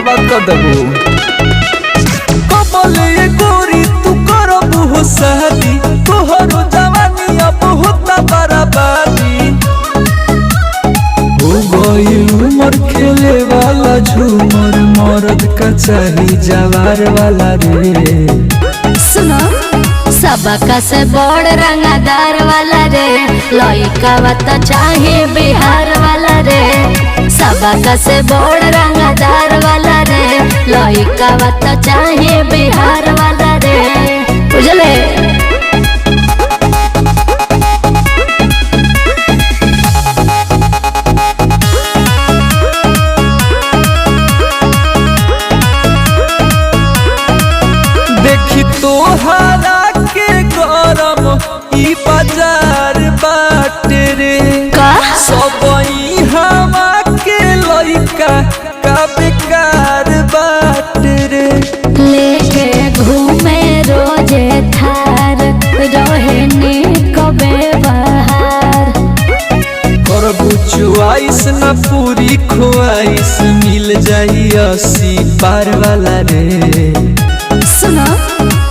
बर्बाद कर देबू। कमल ये गोरी तू करबू हो शादी, तोहरो जवानी अब होता बर्बादी। हो गई उमर खेले वाला झूमर, मर्द का चाही जवार वाला रे। सुनो सबका से बड़ रंगदार वाला रे, लइका तो चाहे बिहार वाला रे। सबका से बड़ रंगदार वाला रे, लइका तो चाहे बिहार वाला रे। बुझले देखी तोहरा के गरम ई बाजार बाटे रे, का सब हवा के लइका का बेकार बाटे रे। लेके घूमे रोजे थार, रहने कबे बाहर। करबू चुआइस न पूरी ख्वाइस, मिल जाई 80 पार वाला रे। सुनो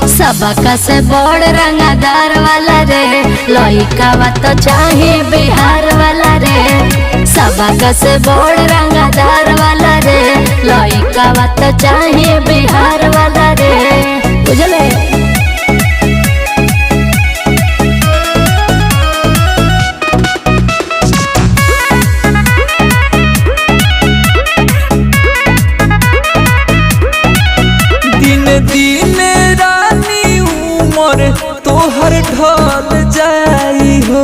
सबका से बड़ रंगदार वाला रे, लइका तो चाहे बिहार वाला रे। सबका से बड़ रंगदार वाला रे, लइका तो चाहे बिहार वाला रे। बुझले दिन रानी उमर तोहर ढल जाई हो,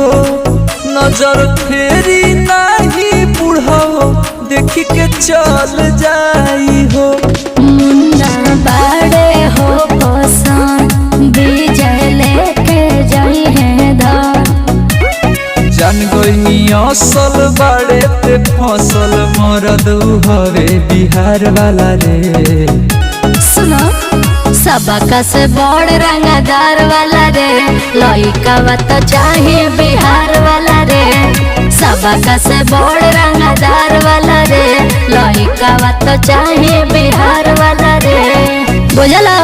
नजर फेरी नहीं बुढ़ाओ देखी के चल जाई हो। मुन्ना बाड़े हो पसंद, विजय लेके जाई है धार। जान गई असल बाड़े पे फसल, मरद हवे बिहार वाला रे। सुनो सबका से बड़ रंगदार वाला रे, लइका तो चाहे बिहार वाला रे। सबका से बड़ रंगदार वाला रे, लइका तो चाहे बिहार वाला रे। बुझला।